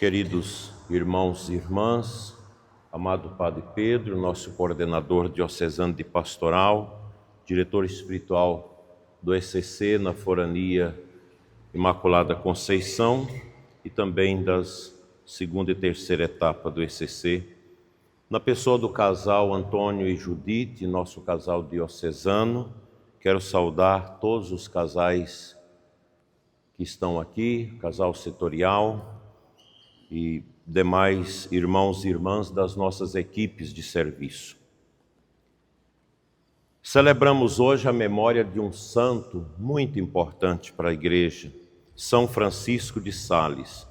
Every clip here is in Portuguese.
Queridos irmãos e irmãs, amado Padre Pedro, nosso coordenador diocesano de pastoral, diretor espiritual do ECC na Forania Imaculada Conceição e também das segunda e terceira etapa do ECC, na pessoa do casal Antônio e Judite, nosso casal diocesano, quero saudar todos os casais que estão aqui, casal setorial e demais irmãos e irmãs das nossas equipes de serviço. Celebramos hoje a memória de um santo muito importante para a Igreja, São Francisco de Sales,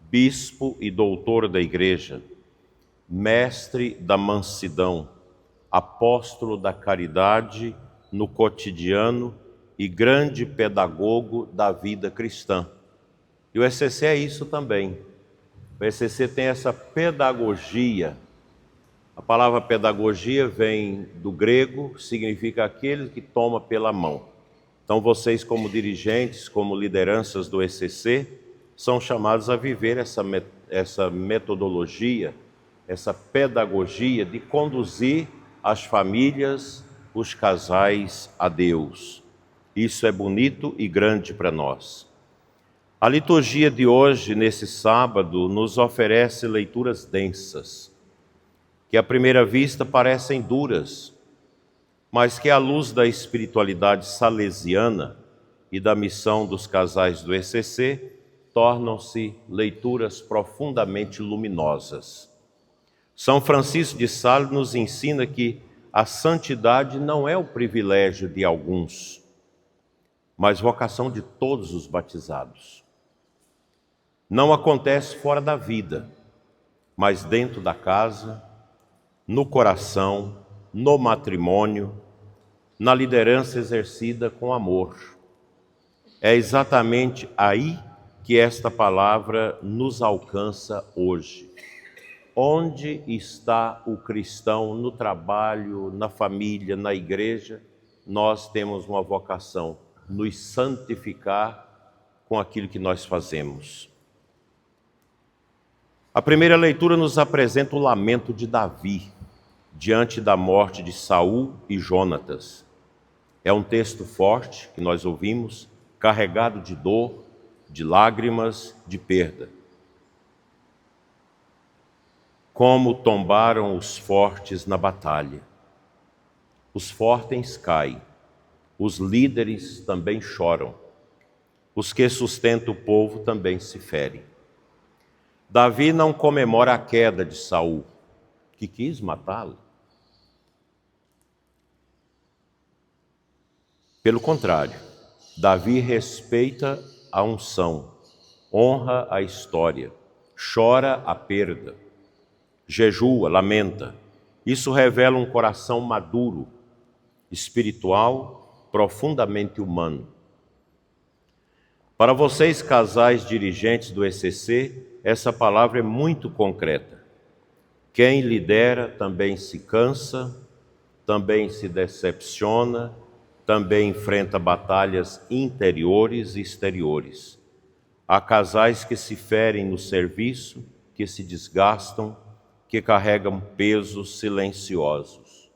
bispo e doutor da Igreja, mestre da mansidão, apóstolo da caridade no cotidiano e grande pedagogo da vida cristã. E o ECC é isso também. O ECC tem essa pedagogia. A palavra pedagogia vem do grego, significa aquele que toma pela mão. Então vocês, como dirigentes, como lideranças do ECC, são chamados a viver essa metodologia, essa pedagogia de conduzir as famílias, os casais a Deus. Isso é bonito e grande para nós. A liturgia de hoje, nesse sábado, nos oferece leituras densas, que à primeira vista parecem duras, mas que à luz da espiritualidade salesiana e da missão dos casais do ECC, tornam-se leituras profundamente luminosas. São Francisco de Sales nos ensina que a santidade não é o privilégio de alguns, mas vocação de todos os batizados. Não acontece fora da vida, mas dentro da casa, no coração, no matrimônio, na liderança exercida com amor. É exatamente aí que esta palavra nos alcança hoje. Onde está o cristão no trabalho, na família, na igreja? Nós temos uma vocação, nos santificar com aquilo que nós fazemos. A primeira leitura nos apresenta o lamento de Davi, diante da morte de Saul e Jonatas. É um texto forte que nós ouvimos, carregado de dor, de lágrimas, de perda. Como tombaram os fortes na batalha. Os fortes caem, os líderes também choram, os que sustentam o povo também se ferem. Davi não comemora a queda de Saul, que quis matá-lo. Pelo contrário, Davi respeita a unção, honra a história, chora a perda, jejua, lamenta. Isso revela um coração maduro, espiritual, profundamente humano. Para vocês, casais dirigentes do ECC, essa palavra é muito concreta. Quem lidera também se cansa, também se decepciona, também enfrenta batalhas interiores e exteriores. Há casais que se ferem no serviço, que se desgastam, que carregam pesos silenciosos.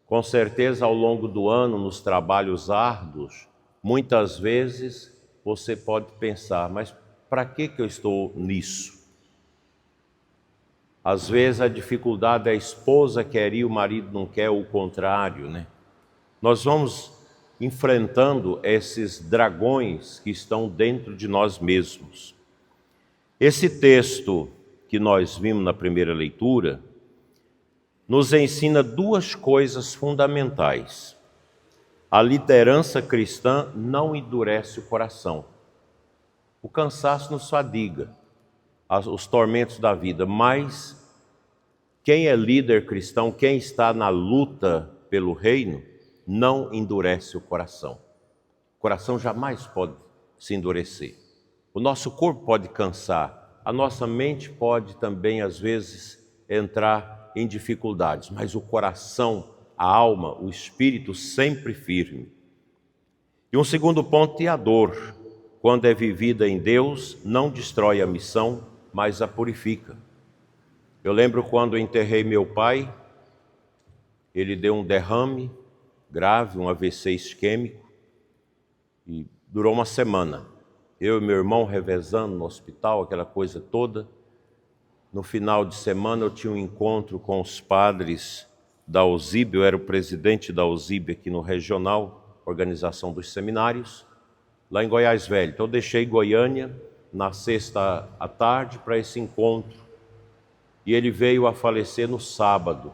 Com certeza, ao longo do ano, nos trabalhos árduos, muitas vezes você pode pensar, mas para que eu estou nisso? Às vezes a dificuldade é a esposa quer ir, o marido não quer, ou o contrário, né? Nós vamos enfrentando esses dragões que estão dentro de nós mesmos. Esse texto que nós vimos na primeira leitura nos ensina duas coisas fundamentais. A liderança cristã não endurece o coração. O cansaço nos fadiga, os tormentos da vida, mas quem é líder cristão, quem está na luta pelo reino, não endurece o coração. O coração jamais pode se endurecer. O nosso corpo pode cansar, a nossa mente pode também, às vezes, entrar em dificuldades, mas o coração, a alma, o espírito sempre firme. E um segundo ponto é a dor. Quando é vivida em Deus, não destrói a missão, mas a purifica. Eu lembro quando enterrei meu pai, ele deu um derrame grave, um AVC isquêmico, e durou uma semana. Eu e meu irmão revezando no hospital, aquela coisa toda. No final de semana eu tinha um encontro com os padres da USIB, eu era o presidente da USIB aqui no Regional, Organização dos Seminários, lá em Goiás Velho. Então eu deixei Goiânia na sexta à tarde para esse encontro, e ele veio a falecer no sábado.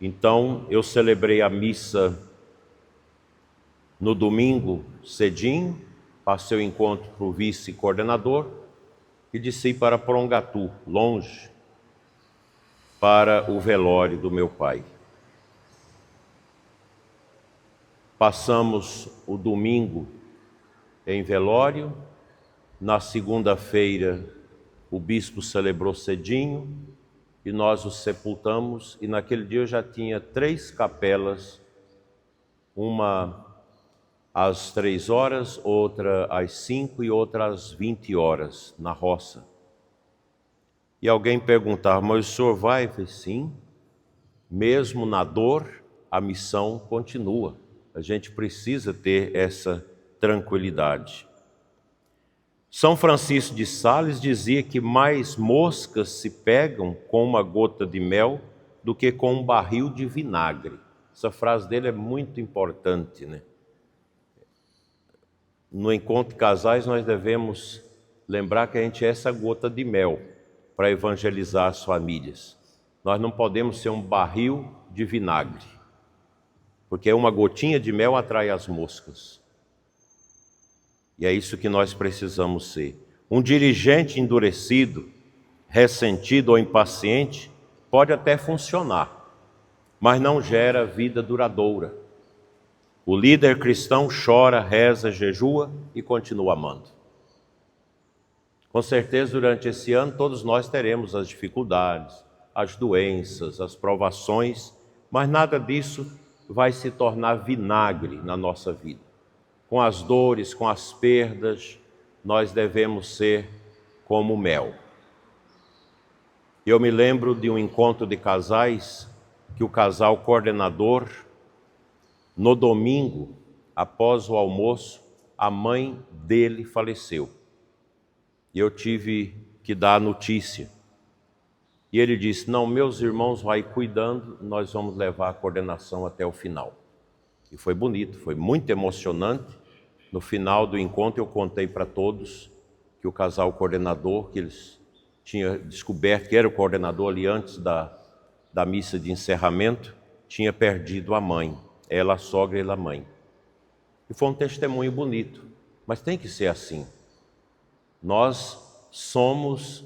Então eu celebrei a missa no domingo cedinho, passei o encontro para o vice-coordenador e desci para Porongatu, longe, para o velório do meu pai. Passamos o domingo em velório. Na segunda-feira o bispo celebrou cedinho e nós o sepultamos, e naquele dia eu já tinha 3 capelas, uma às 3 horas, outra às 5 e outra às 20 horas, na roça. E alguém perguntava, mas o senhor vai? Eu falei, sim, mesmo na dor, a missão continua. A gente precisa ter essa tranquilidade. São Francisco de Sales dizia que mais moscas se pegam com uma gota de mel do que com um barril de vinagre. Essa frase dele é muito importante, né? No encontro de casais nós devemos lembrar que a gente é essa gota de mel para evangelizar as famílias. Nós não podemos ser um barril de vinagre, porque uma gotinha de mel atrai as moscas. E é isso que nós precisamos ser. Um dirigente endurecido, ressentido ou impaciente pode até funcionar, mas não gera vida duradoura. O líder cristão chora, reza, jejua e continua amando. Com certeza, durante esse ano, todos nós teremos as dificuldades, as doenças, as provações, mas nada disso vai se tornar vinagre na nossa vida. Com as dores, com as perdas, nós devemos ser como mel. Eu me lembro de um encontro de casais, que o casal coordenador, no domingo, após o almoço, a mãe dele faleceu. E eu tive que dar a notícia. E ele disse, não, meus irmãos vai cuidando, nós vamos levar a coordenação até o final. E foi bonito, foi muito emocionante. No final do encontro eu contei para todos que o casal coordenador, que eles tinham descoberto que era o coordenador ali antes da missa de encerramento, tinha perdido a mãe, ela a sogra e ela a mãe. E foi um testemunho bonito, mas tem que ser assim. Nós somos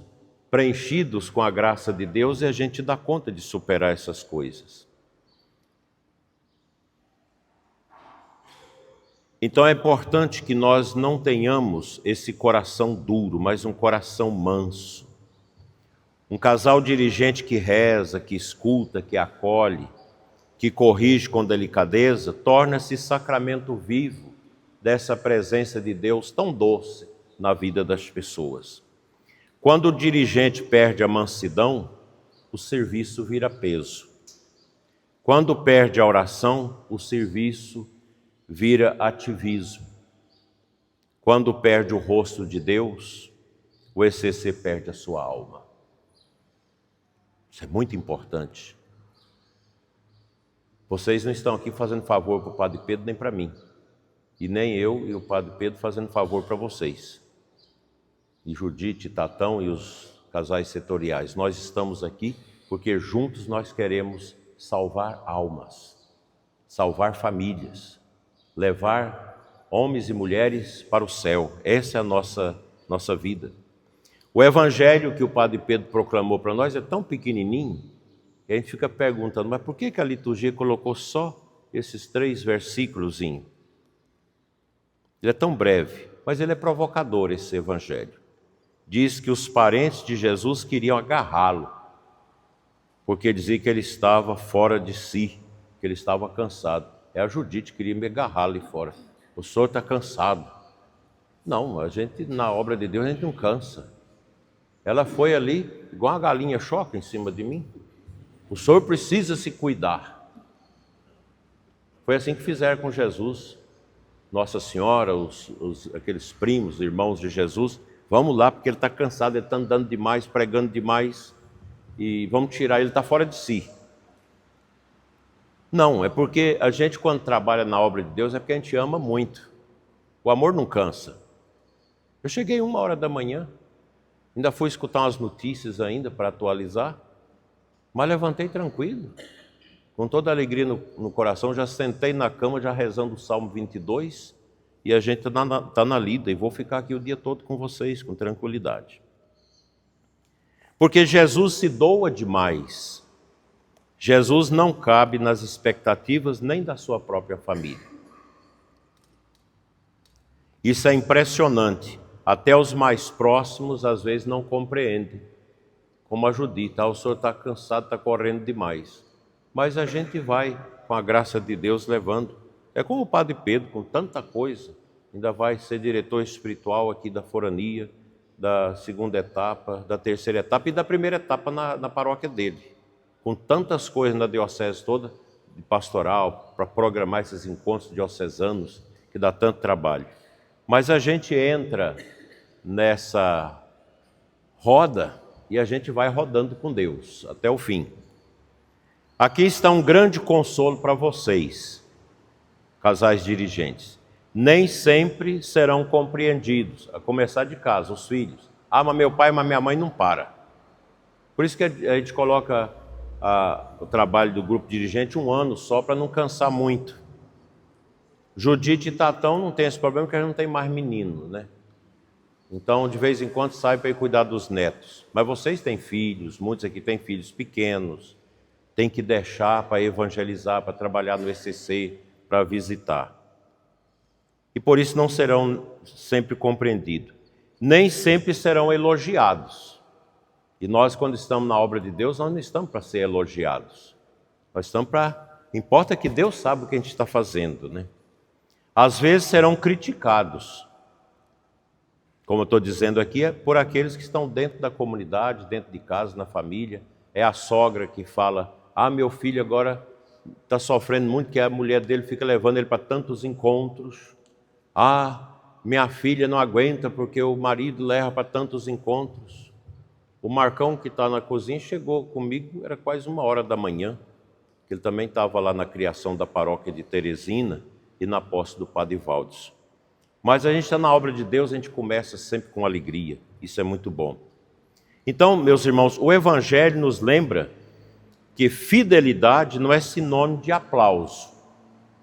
preenchidos com a graça de Deus e a gente dá conta de superar essas coisas. Então é importante que nós não tenhamos esse coração duro, mas um coração manso. Um casal dirigente que reza, que escuta, que acolhe, que corrige com delicadeza, torna-se sacramento vivo dessa presença de Deus tão doce na vida das pessoas. Quando o dirigente perde a mansidão, o serviço vira peso. Quando perde a oração, o serviço vira ativismo. Quando perde o rosto de Deus, o ECC perde a sua alma. Isso é muito importante. Vocês não estão aqui fazendo favor para o Padre Pedro nem para mim. E nem eu e o Padre Pedro fazendo favor para vocês. E Judite, Tatão e os casais setoriais. Nós estamos aqui porque juntos nós queremos salvar almas, salvar famílias, levar homens e mulheres para o céu. Essa é a nossa vida. O evangelho que o Padre Pedro proclamou para nós é tão pequenininho que a gente fica perguntando, mas por que a liturgia colocou só esses 3 versículos? Ele é tão breve, mas ele é provocador, esse evangelho. Diz que os parentes de Jesus queriam agarrá-lo, porque dizia que ele estava fora de si, que ele estava cansado. A Judite queria me agarrar ali fora. O senhor está cansado. Não, a gente, na obra de Deus, a gente não cansa. Ela foi ali, igual uma galinha choca em cima de mim. O senhor precisa se cuidar. Foi assim que fizeram com Jesus. Nossa Senhora, aqueles primos, irmãos de Jesus, vamos lá, porque ele está cansado, ele está andando demais, pregando demais, e vamos tirar, ele está fora de si. Não, é porque a gente, quando trabalha na obra de Deus, é porque a gente ama muito. O amor não cansa. Eu cheguei 1h da manhã, ainda fui escutar umas notícias ainda para atualizar, mas levantei tranquilo, com toda a alegria no coração, já sentei na cama, já rezando o Salmo 22, e a gente está na lida, e vou ficar aqui o dia todo com vocês, com tranquilidade. Porque Jesus se doa demais. Jesus não cabe nas expectativas nem da sua própria família. Isso é impressionante. Até os mais próximos, às vezes, não compreendem. Como a Judite, o senhor está cansado, está correndo demais. Mas a gente vai, com a graça de Deus, levando. É como o Padre Pedro, com tanta coisa, ainda vai ser diretor espiritual aqui da forania, da segunda etapa, da terceira etapa e da primeira etapa na paróquia dele. Com tantas coisas na diocese toda, de pastoral, para programar esses encontros diocesanos, que dá tanto trabalho. Mas a gente entra nessa roda e a gente vai rodando com Deus até o fim. Aqui está um grande consolo para vocês, casais dirigentes. Nem sempre serão compreendidos, a começar de casa, os filhos. Mas meu pai, mas minha mãe não para. Por isso que a gente coloca o trabalho do grupo dirigente 1 ano só, para não cansar muito. Judite e Tatão não tem esse problema, porque a gente não tem mais menino, né? Então, de vez em quando, sai para ir cuidar dos netos. Mas vocês têm filhos, muitos aqui têm filhos pequenos, tem que deixar para evangelizar, para trabalhar no ECC, para visitar. E por isso não serão sempre compreendidos. Nem sempre serão elogiados. E nós, quando estamos na obra de Deus, nós não estamos para ser elogiados. Nós estamos para... Importa que Deus sabe o que a gente está fazendo, né? Às vezes serão criticados. Como eu estou dizendo aqui, é por aqueles que estão dentro da comunidade, dentro de casa, na família. É a sogra que fala, meu filho agora está sofrendo muito, que a mulher dele fica levando ele para tantos encontros. Minha filha não aguenta porque o marido leva para tantos encontros. O Marcão, que está na cozinha, chegou comigo, era quase 1h da manhã, que ele também estava lá na criação da paróquia de Teresina e na posse do Padre Valdes. Mas a gente está na obra de Deus, a gente começa sempre com alegria, isso é muito bom. Então, meus irmãos, o Evangelho nos lembra que fidelidade não é sinônimo de aplauso.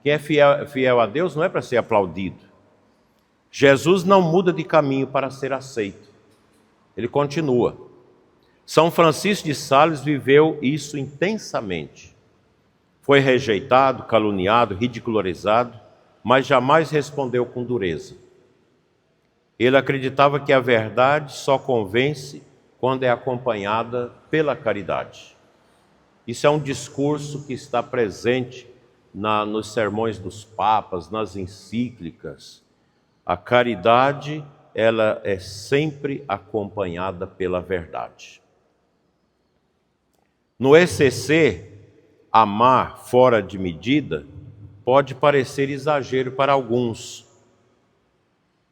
Quem é fiel a Deus não é para ser aplaudido. Jesus não muda de caminho para ser aceito. Ele continua. São Francisco de Sales viveu isso intensamente. Foi rejeitado, caluniado, ridicularizado, mas jamais respondeu com dureza. Ele acreditava que a verdade só convence quando é acompanhada pela caridade. Isso é um discurso que está presente nos sermões dos papas, nas encíclicas. A caridade, ela é sempre acompanhada pela verdade. No ECC, amar fora de medida pode parecer exagero para alguns.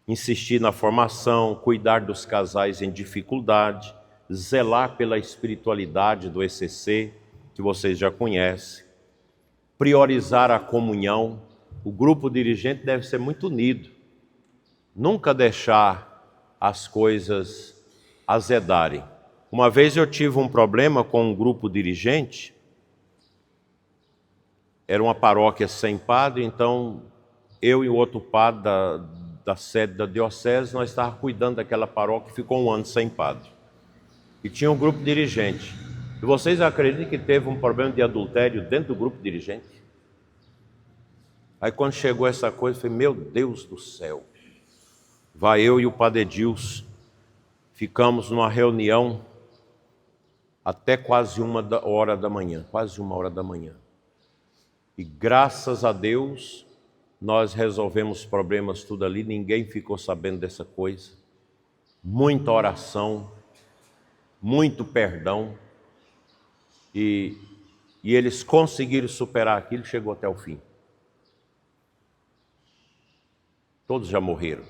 Insistir na formação, cuidar dos casais em dificuldade, zelar pela espiritualidade do ECC, que vocês já conhecem, priorizar a comunhão. O grupo dirigente deve ser muito unido, nunca deixar as coisas azedarem. Uma vez eu tive um problema com um grupo dirigente, era uma paróquia sem padre, então eu e o outro padre da sede da diocese, nós estávamos cuidando daquela paróquia, ficou 1 ano sem padre. E tinha um grupo dirigente. E vocês acreditam que teve um problema de adultério dentro do grupo dirigente? Aí quando chegou essa coisa, eu falei, meu Deus do céu. Vai eu e o padre Edilson, ficamos numa reunião até quase 1h da manhã, quase 1h da manhã. E graças a Deus, nós resolvemos problemas tudo ali, ninguém ficou sabendo dessa coisa. Muita oração. muito perdão, e eles conseguiram superar aquilo, chegou até o fim. Todos já morreram,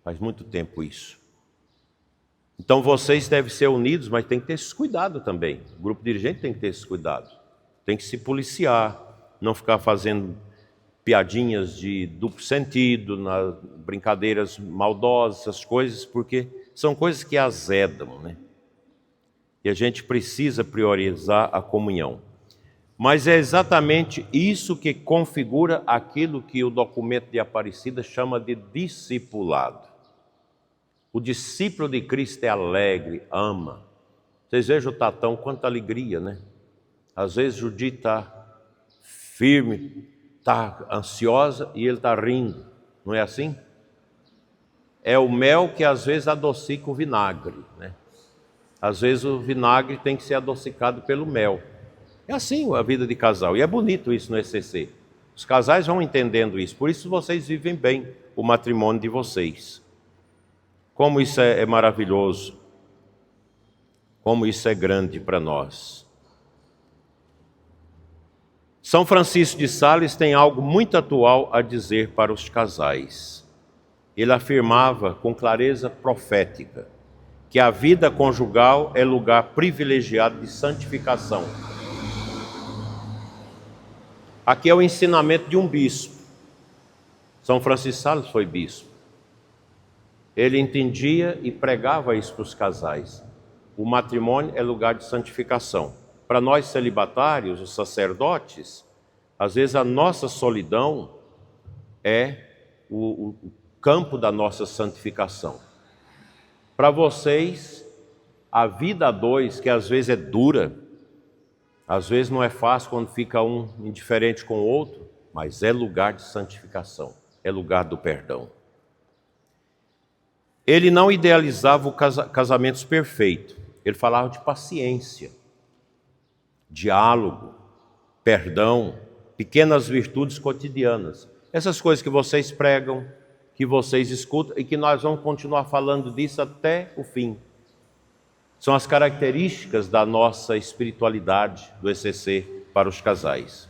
faz muito tempo isso. Então vocês devem ser unidos, mas tem que ter esse cuidado também. O grupo dirigente tem que ter esse cuidado. Tem que se policiar, não ficar fazendo piadinhas de duplo sentido, brincadeiras maldosas, essas coisas, porque são coisas que azedam, né? E a gente precisa priorizar a comunhão. Mas é exatamente isso que configura aquilo que o documento de Aparecida chama de discipulado. O discípulo de Cristo é alegre, ama. Vocês vejam o Tatão, quanta alegria, né? Às vezes Judite está firme, está ansiosa e ele está rindo. Não é assim? É o mel que às vezes adocica o vinagre, né? Às vezes o vinagre tem que ser adocicado pelo mel. É assim a vida de casal. E é bonito isso no ECC. Os casais vão entendendo isso. Por isso vocês vivem bem o matrimônio de vocês. Como isso é maravilhoso. Como isso é grande para nós. São Francisco de Sales tem algo muito atual a dizer para os casais. Ele afirmava com clareza profética que a vida conjugal é lugar privilegiado de santificação. Aqui é o ensinamento de um bispo. São Francisco de Sales foi bispo. Ele entendia e pregava isso para os casais. O matrimônio é lugar de santificação. Para nós celibatários, os sacerdotes, às vezes a nossa solidão é o campo da nossa santificação. Para vocês, a vida a dois, que às vezes é dura, às vezes não é fácil quando fica um indiferente com o outro, mas é lugar de santificação, é lugar do perdão. Ele não idealizava o casamentos perfeitos, ele falava de paciência, diálogo, perdão, pequenas virtudes cotidianas. Essas coisas que vocês pregam, que vocês escutam e que nós vamos continuar falando disso até o fim. São as características da nossa espiritualidade do ECC para os casais.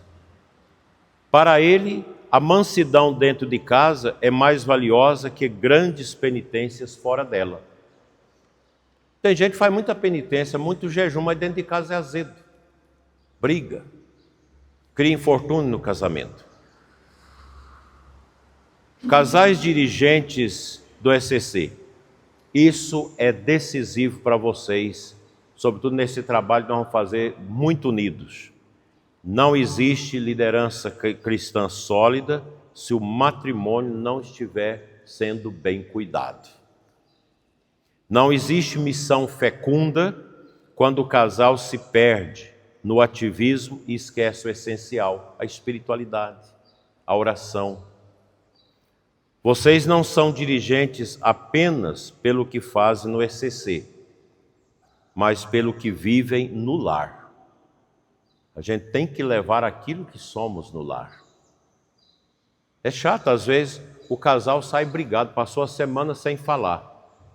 Para ele, a mansidão dentro de casa é mais valiosa que grandes penitências fora dela. Tem gente que faz muita penitência, muito jejum, mas dentro de casa é azedo. Briga. Cria infortúnio no casamento. Casais dirigentes do ECC, isso é decisivo para vocês, sobretudo nesse trabalho que nós vamos fazer muito unidos. Não existe liderança cristã sólida se o matrimônio não estiver sendo bem cuidado. Não existe missão fecunda quando o casal se perde no ativismo e esquece o essencial, a espiritualidade, a oração. Vocês não são dirigentes apenas pelo que fazem no ECC, mas pelo que vivem no lar. A gente tem que levar aquilo que somos no lar. É chato, às vezes, o casal sai brigado, passou a semana sem falar,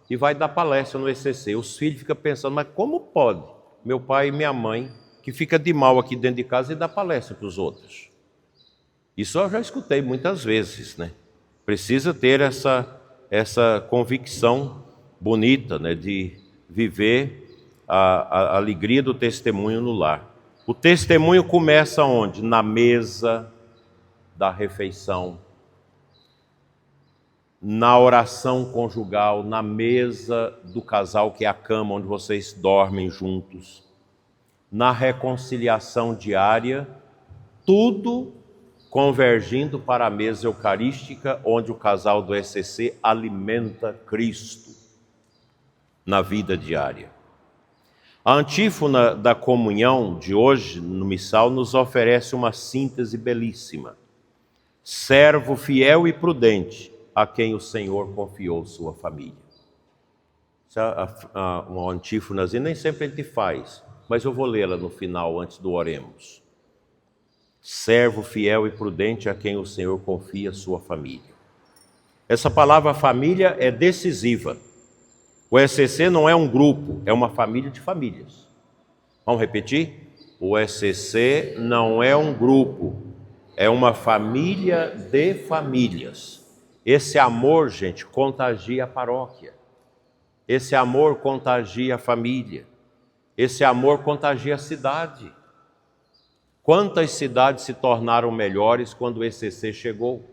e vai dar palestra no ECC. Os filhos ficam pensando, mas como pode meu pai e minha mãe, que fica de mal aqui dentro de casa, e dar palestra para os outros? Isso eu já escutei muitas vezes, né? Precisa ter essa convicção bonita, né, de viver a alegria do testemunho no lar. O testemunho começa onde? Na mesa da refeição, na oração conjugal, na mesa do casal, que é a cama onde vocês dormem juntos, na reconciliação diária, tudo convergindo para a mesa eucarística, onde o casal do ECC alimenta Cristo na vida diária. A antífona da comunhão de hoje, no missal, nos oferece uma síntese belíssima. Servo fiel e prudente, a quem o Senhor confiou sua família. Essa é uma antífona, nem sempre a gente faz, mas eu vou lê-la no final, antes do oremos. Servo fiel e prudente a quem o Senhor confia sua família. Essa palavra família é decisiva. O ECC não é um grupo, é uma família de famílias. Vamos repetir? O ECC não é um grupo, é uma família de famílias. Esse amor, gente, contagia a paróquia. Esse amor contagia a família. Esse amor contagia a cidade. Quantas cidades se tornaram melhores quando o ECC chegou?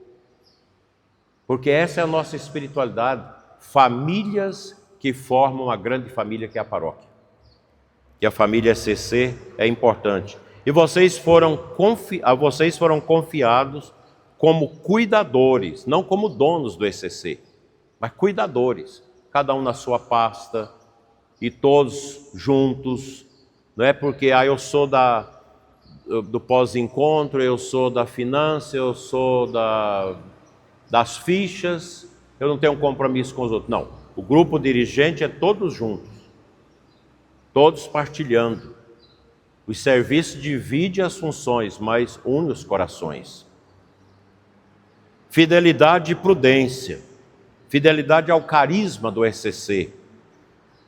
Porque essa é a nossa espiritualidade. Famílias que formam uma grande família que é a paróquia. E a família ECC é importante. E vocês foram confiados como cuidadores, não como donos do ECC, mas cuidadores. Cada um na sua pasta e todos juntos. Não é porque eu sou do pós-encontro, eu sou da finança, eu sou das fichas, eu não tenho um compromisso com os outros. Não, o grupo dirigente é todos juntos, todos partilhando. O serviço divide as funções, mas une os corações. Fidelidade e prudência. Fidelidade ao carisma do ECC.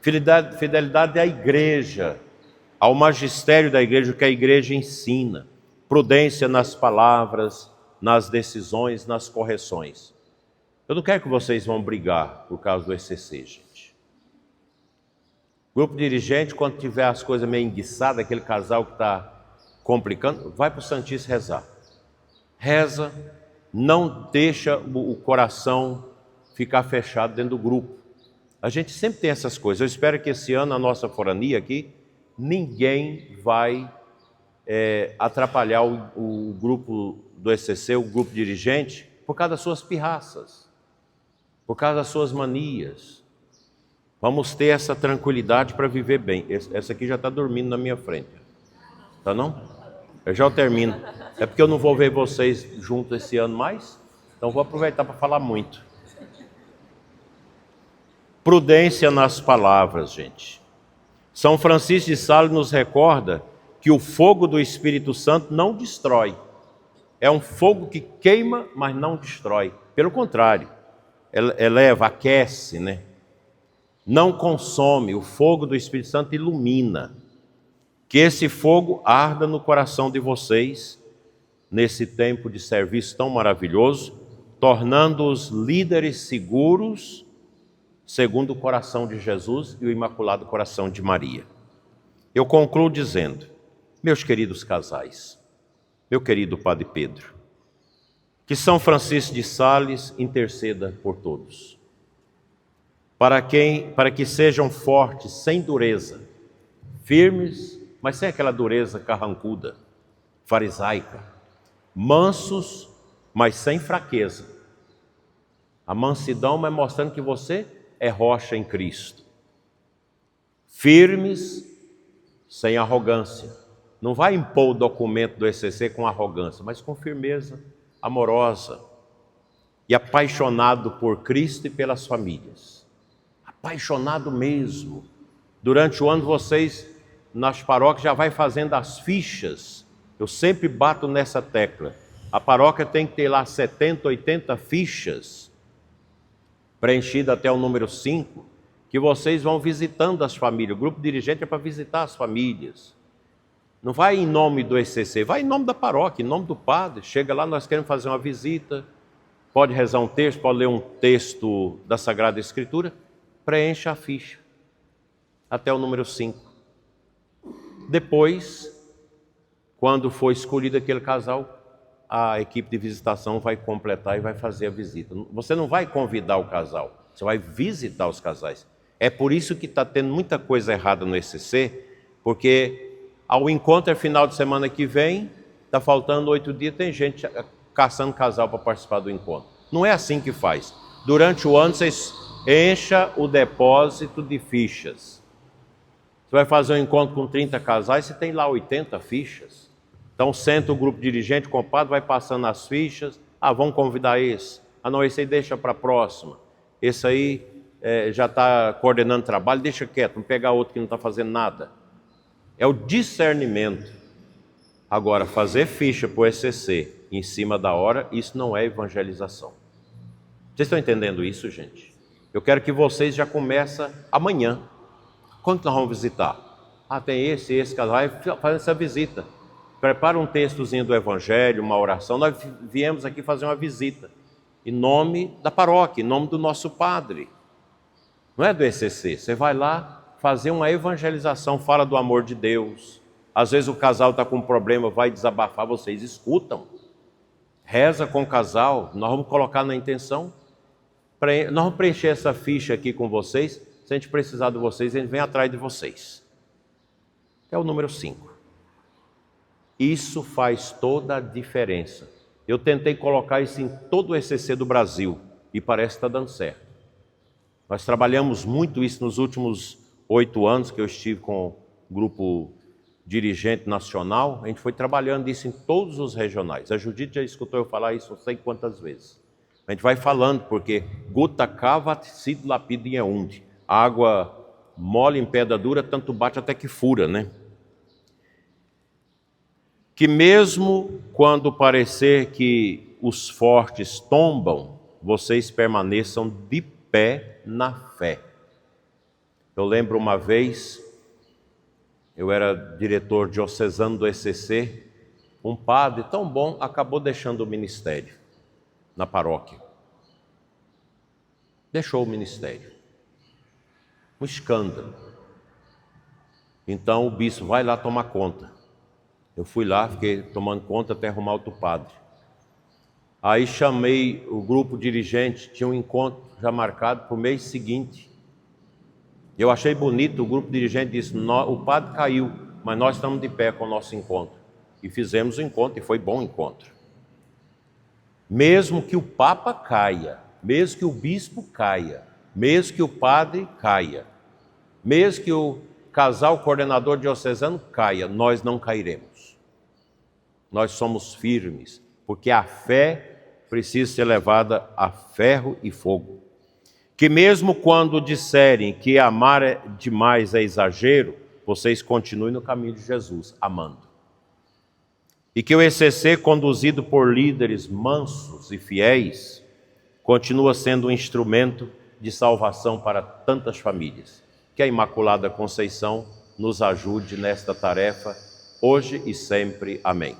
Fidelidade à igreja, ao magistério da igreja, o que a igreja ensina. Prudência nas palavras, nas decisões, nas correções. Eu não quero que vocês vão brigar por causa do ECC, gente. Grupo dirigente, quando tiver as coisas meio enguiçadas, aquele casal que está complicando, vai para o Santíssimo rezar. Reza, não deixa o coração ficar fechado dentro do grupo. A gente sempre tem essas coisas. Eu espero que esse ano, a nossa forania aqui, ninguém vai atrapalhar o grupo do ECC, o grupo dirigente, por causa das suas pirraças, por causa das suas manias. Vamos ter essa tranquilidade para viver bem. Essa aqui já está dormindo na minha frente. Tá não? Eu já termino. É porque eu não vou ver vocês juntos esse ano mais, então vou aproveitar para falar muito. Prudência nas palavras, gente. São Francisco de Sales nos recorda que o fogo do Espírito Santo não destrói. É um fogo que queima, mas não destrói. Pelo contrário, eleva, aquece, né? Não consome. O fogo do Espírito Santo ilumina. Que esse fogo arda no coração de vocês, nesse tempo de serviço tão maravilhoso, tornando-os líderes seguros, segundo o coração de Jesus e o Imaculado Coração de Maria. Eu concluo dizendo, meus queridos casais, meu querido Padre Pedro, que São Francisco de Sales interceda por todos, para que sejam fortes, sem dureza, firmes, mas sem aquela dureza carrancuda, farisaica, mansos, mas sem fraqueza. A mansidão vai mostrando que você é rocha em Cristo. Firmes, sem arrogância. Não vai impor o documento do ECC com arrogância, mas com firmeza, amorosa e apaixonado por Cristo e pelas famílias. Apaixonado mesmo. Durante o ano vocês, nas paróquias, já vai fazendo as fichas. Eu sempre bato nessa tecla. A paróquia tem que ter lá 70, 80 fichas, preenchida até o número 5, que vocês vão visitando as famílias. O grupo dirigente é para visitar as famílias. Não vai em nome do ECC, vai em nome da paróquia, em nome do padre. Chega lá, nós queremos fazer uma visita, pode rezar um texto, pode ler um texto da Sagrada Escritura, preencha a ficha, até o número 5. Depois, quando for escolhido aquele casal, a equipe de visitação vai completar e vai fazer a visita. Você não vai convidar o casal, você vai visitar os casais. É por isso que está tendo muita coisa errada no ECC, porque ao encontro é final de semana que vem, está faltando 8 dias, tem gente caçando casal para participar do encontro. Não é assim que faz. Durante o ano, vocês enchem o depósito de fichas. Você vai fazer um encontro com 30 casais, você tem lá 80 fichas. Então senta o grupo dirigente, o compadre vai passando as fichas. Vamos convidar esse. Não, esse aí deixa para a próxima. Esse aí já está coordenando trabalho, deixa quieto, não pegar outro que não está fazendo nada. É o discernimento. Agora, fazer ficha para o ECC em cima da hora, isso não é evangelização. Vocês estão entendendo isso, gente? Eu quero que vocês já comecem amanhã. Quando que nós vamos visitar? Tem esse casal, vai fazer essa visita. Prepara um textozinho do Evangelho, uma oração. Nós viemos aqui fazer uma visita, em nome da paróquia, em nome do nosso padre. Não é do ECC, você vai lá fazer uma evangelização, fala do amor de Deus. Às vezes o casal está com um problema, vai desabafar, vocês escutam. Reza com o casal, nós vamos colocar na intenção. Nós vamos preencher essa ficha aqui com vocês. Se a gente precisar de vocês, a gente vem atrás de vocês. É o número 5. Isso faz toda a diferença. Eu tentei colocar isso em todo o ECC do Brasil e parece que está dando certo. Nós trabalhamos muito isso nos últimos 8 anos que eu estive com o grupo dirigente nacional. A gente foi trabalhando isso em todos os regionais. A Judite já escutou eu falar isso não sei quantas vezes. A gente vai falando porque gutta cavat sit lapidem eunt. Água mole em pedra dura, tanto bate até que fura, né? Que mesmo quando parecer que os fortes tombam, vocês permaneçam de pé na fé. Eu lembro uma vez, eu era diretor diocesano do ECC, um padre tão bom acabou deixando o ministério na paróquia. Deixou o ministério. Um escândalo. Então o bispo vai lá tomar conta. Eu fui lá, fiquei tomando conta até arrumar outro padre. Aí chamei o grupo dirigente, tinha um encontro já marcado para o mês seguinte. Eu achei bonito, o grupo dirigente disse, o padre caiu, mas nós estamos de pé com o nosso encontro. E fizemos o encontro, e foi bom encontro. Mesmo que o Papa caia, mesmo que o bispo caia, mesmo que o padre caia, mesmo que o casal coordenador diocesano caia, nós não cairemos. Nós somos firmes, porque a fé precisa ser levada a ferro e fogo. Que mesmo quando disserem que amar demais é exagero, vocês continuem no caminho de Jesus, amando. E que o ECC, conduzido por líderes mansos e fiéis, continua sendo um instrumento de salvação para tantas famílias. Que a Imaculada Conceição nos ajude nesta tarefa, hoje e sempre. Amém.